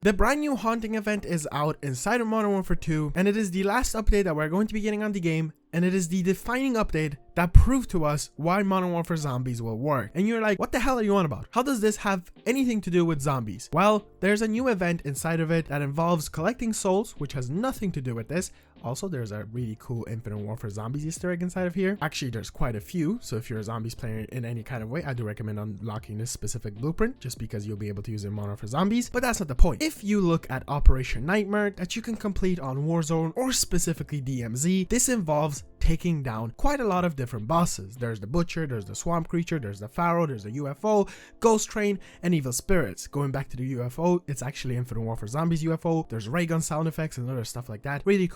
The brand new haunting event is out inside of Modern Warfare 2, and it is the last update that we're going to be getting on the game, and it is the defining update that proved to us why Modern Warfare Zombies will work. And you're like, what the hell are you on about? How does this have anything to do with zombies? Well, there's a new event inside of it that involves collecting souls, which has nothing to do with this. Also, there's a really cool Infinite Warfare Zombies Easter egg inside of here. Actually, there's quite a few, so if you're a zombies player in any kind of way, I do recommend unlocking this specific blueprint, just because you'll be able to use it in Modern Warfare Zombies. But that's not the point. If you look at Operation Nightmare that you can complete on Warzone, or specifically DMZ, this involves taking down quite a lot of different bosses. There's the Butcher, there's the Swamp Creature, there's the Pharaoh, there's the UFO, Ghost Train, and Evil Spirits. Going back to the UFO, it's actually Infinite Warfare Zombies UFO. There's ray gun sound effects and other stuff like that. Really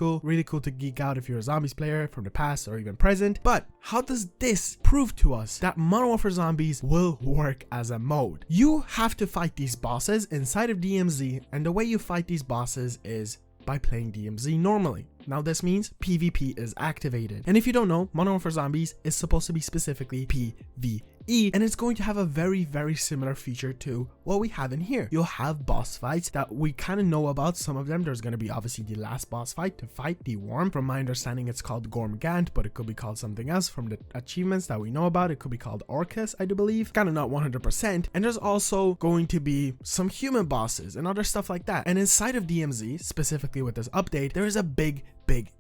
cool to geek out if you're a zombies player from the past or even present. But how does this prove to us that Modern Warfare Zombies will work as a mode? You have to fight these bosses inside of DMZ, and the way you fight these bosses is by playing DMZ normally. Now this means PvP is activated. And if you don't know, Modern Warfare Zombies is supposed to be specifically PvE, and it's going to have a very similar feature to what we have in here. You'll have boss fights that we kind of know about. Some of them, there's going to be obviously the last boss fight to fight the Worm. From my understanding, it's called Gormgant, but it could be called something else from the achievements that we know about. It could be called Orcus, I do believe. Kind of not 100%. And there's also going to be some human bosses and other stuff like that. And inside of DMZ, specifically with this update, there is a big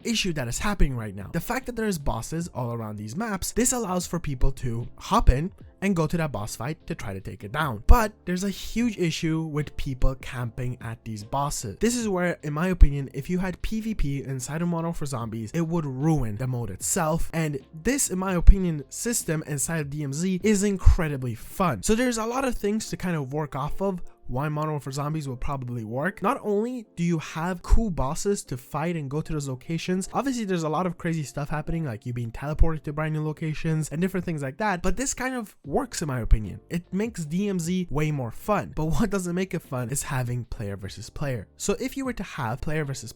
issue that is happening right now. The fact that there's bosses all around these maps, this allows for people to hop in and go to that boss fight to try to take it down. But there's a huge issue with people camping at these bosses. This is where, in my opinion, if you had PvP inside of Modern Warfare Zombies, it would ruin the mode itself. And this, in my opinion, system inside of DMZ is incredibly fun. So there's a lot of things to kind of work off of why Modern Warfare Zombies will probably work. Not only do you have cool bosses to fight and go to those locations, obviously there's a lot of crazy stuff happening, like you being teleported to brand new locations and different things like that, but this kind of works in my opinion. It makes DMZ way more fun, but what doesn't make it fun is having player versus player. So if you were to have player versus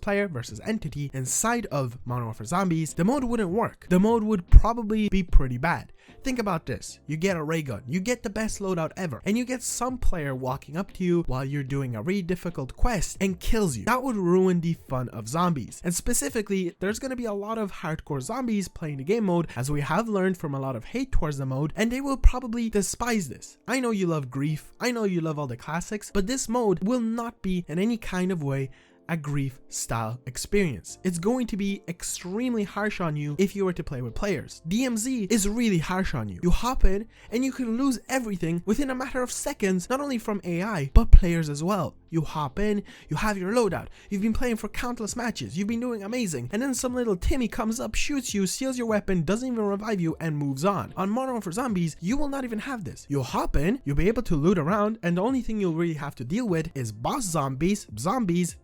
entity inside of Modern Warfare Zombies, the mode wouldn't work. The mode would probably be pretty bad. Think about this. You get a ray gun, you get the best loadout ever, and you get some player walking up to you while you're doing a really difficult quest and kills you. That would ruin the fun of zombies. And specifically, there's going to be a lot of hardcore zombies playing the game mode, as we have learned from a lot of hate towards the mode, and they will probably despise this. I know you love Grief, I know you love all the classics, but this mode will not be in any kind of way a Grief style experience. It's going to be extremely harsh on you if you were to play with players. DMZ is really harsh on you. You hop in and you can lose everything within a matter of seconds, not only from AI, but players as well. You hop in, you have your loadout, you've been playing for countless matches, you've been doing amazing, and then some little Timmy comes up, shoots you, steals your weapon, doesn't even revive you, and moves on. On Modern Warfare Zombies, you will not even have this. You'll hop in, you'll be able to loot around, and the only thing you'll really have to deal with is boss zombies,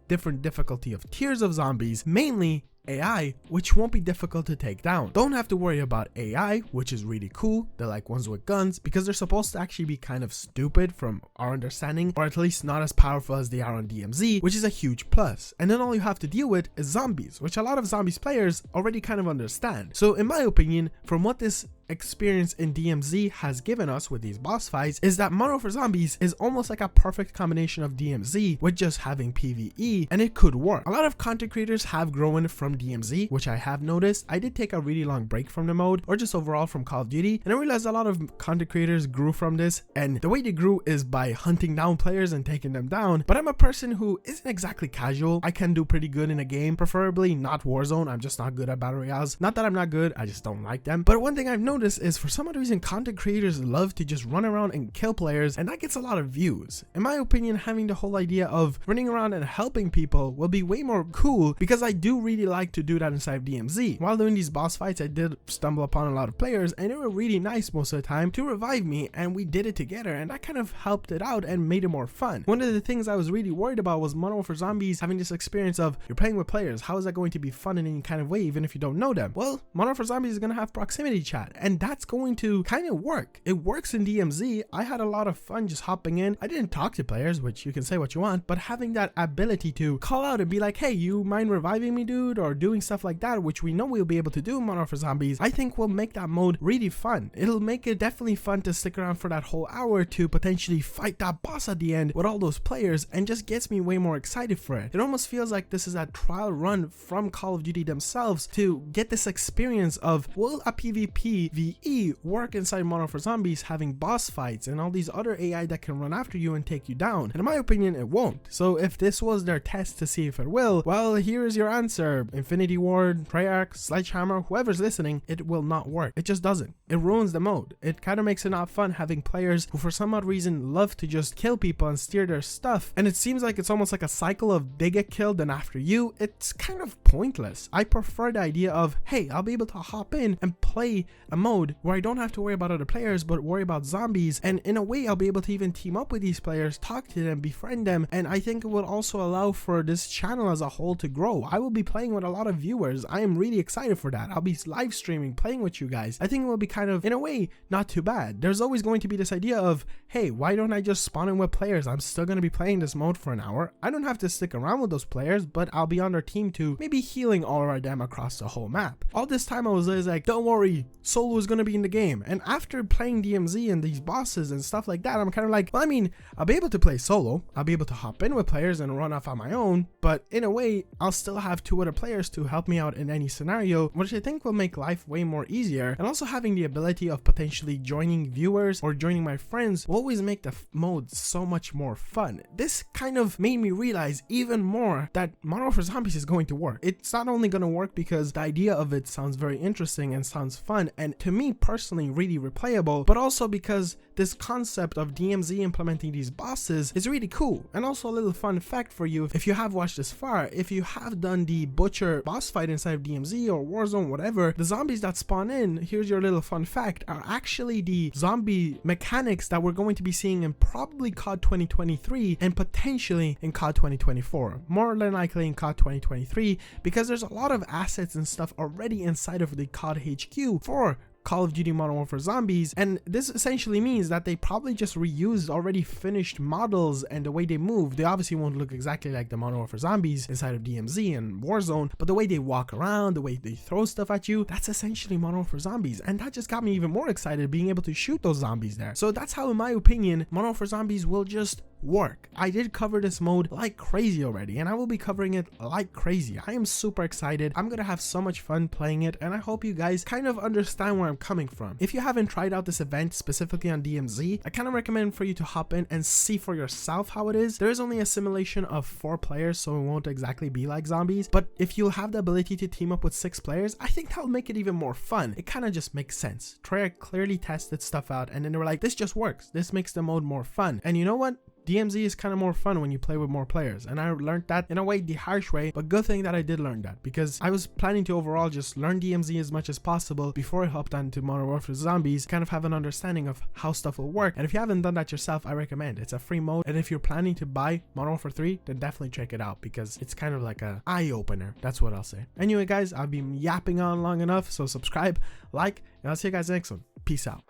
different difficulty of tiers of zombies, mainly AI, which won't be difficult to take down. Don't have to worry about AI, which is really cool. They're like ones with guns, because they're supposed to actually be kind of stupid from our understanding, or at least not as powerful as they are on DMZ, which is a huge plus. And then all you have to deal with is zombies, which a lot of zombies players already kind of understand. So in my opinion, from what this experience in DMZ has given us with these boss fights, is that Modern Warfare Zombies is almost like a perfect combination of DMZ with just having PvE, and it could work. A lot of content creators have grown from DMZ, which I have noticed. I did take a really long break from the mode, or just overall from Call of Duty, and I realized a lot of content creators grew from this, and the way they grew is by hunting down players and taking them down. But I'm a person who isn't exactly casual. I can do pretty good in a game, preferably not Warzone. I'm just not good at battle royales. Not that I'm not good, I just don't like them. But one thing I've noticed is, for some odd reason, content creators love to just run around and kill players, and that gets a lot of views. In my opinion, having the whole idea of running around and helping people will be way more cool, because I do really like to do that inside of DMZ. While doing these boss fights, I did stumble upon a lot of players, and they were really nice most of the time to revive me, and we did it together, and that kind of helped it out and made it more fun. One of the things I was really worried about was Modern Warfare Zombies having this experience of, you're playing with players, how is that going to be fun in any kind of way even if you don't know them? Well, Modern Warfare Zombies is going to have proximity chat, and that's going to kind of work. It works in DMZ. I had a lot of fun just hopping in. I didn't talk to players, which you can say what you want, but having that ability to call out and be like, hey, you mind reviving me, dude, or doing stuff like that, which we know we'll be able to do in Modern Warfare Zombies, I think will make that mode really fun. It'll make it definitely fun to stick around for that whole hour to potentially fight that boss at the end with all those players, and just gets me way more excited for it. It almost feels like this is a trial run from Call of Duty themselves to get this experience of, will a PvP VE work inside Modern Warfare Zombies, having boss fights and all these other AI that can run after you and take you down? And in my opinion, it won't. So if this was their test to see if it will, well, here's your answer. Infinity Ward, Treyarch, Sledgehammer, whoever's listening, it will not work. It just doesn't. It ruins the mode. It kind of makes it not fun having players who for some odd reason love to just kill people and steer their stuff, and it seems like it's almost like a cycle of they get killed and after you. It's kind of pointless. I prefer the idea of, hey, I'll be able to hop in and play a mode where I don't have to worry about other players but worry about zombies, and in a way I'll be able to even team up with these players, talk to them, befriend them, and I think it will also allow for this channel as a whole to grow. I will be playing with a lot of viewers. I am really excited for that. I'll be live streaming, playing with you guys. I think it will be kind of, in a way, not too bad. There's always going to be this idea of, hey, why don't I just spawn in with players? I'm still going to be playing this mode for an hour. I don't have to stick around with those players, but I'll be on their team too, maybe healing all of them across the whole map. All this time I was always like, don't worry, solo is going to be in the game. And after playing DMZ and these bosses and stuff like that, I'm kind of like, well, I mean, I'll be able to play solo, I'll be able to hop in with players and run off on my own, but in a way, I'll still have two other players to help me out in any scenario, which I think will make life way more easier. And also having the ability of potentially joining viewers or joining my friends will always make the mode so much more fun. This kind of made me realize even more that Modern Warfare Zombies is going to work. It's not only going to work because the idea of it sounds very interesting and sounds fun, and to me personally really replayable, but also because this concept of DMZ implementing these bosses is really cool. And also a little fun fact for you, if you have watched this far, if you have done the Butcher boss fight inside of DMZ or Warzone, whatever, the zombies that spawn in, here's your little fun fact, are actually the zombie mechanics that we're going to be seeing in probably COD 2023 and potentially in COD 2024. More than likely in COD 2023, because there's a lot of assets and stuff already inside of the COD HQ for Call of Duty Modern Warfare Zombies, and this essentially means that they probably just reused already finished models and the way they move. They obviously won't look exactly like the Modern Warfare Zombies inside of DMZ and Warzone, but the way they walk around, the way they throw stuff at you, that's essentially Modern Warfare Zombies, and that just got me even more excited being able to shoot those zombies there. So that's how, in my opinion, Modern Warfare Zombies will just work. I did cover this mode like crazy already, and I will be covering it like crazy. I am super excited. I'm gonna have so much fun playing it, and I hope you guys kind of understand where I'm coming from. If you haven't tried out this event specifically on DMZ, I kind of recommend for you to hop in and see for yourself how it is. There is only a simulation of 4 players, so it won't exactly be like zombies, but if you'll have the ability to team up with 6 players, I think that'll make it even more fun. It kind of just makes sense. Treyarch clearly tested stuff out, and then they were like, this just works. This makes the mode more fun. And you know what? DMZ is kind of more fun when you play with more players, and I learned that in a way the harsh way, but good thing that I did learn that, because I was planning to overall just learn DMZ as much as possible before I hopped onto Modern Warfare Zombies, kind of have an understanding of how stuff will work. And if you haven't done that yourself, I recommend. It's a free mode, and if you're planning to buy Modern Warfare 3, then definitely check it out, because it's kind of like a eye-opener. That's what I'll say. Anyway guys, I've been yapping on long enough, so subscribe, like, and I'll see you guys next one. Peace out.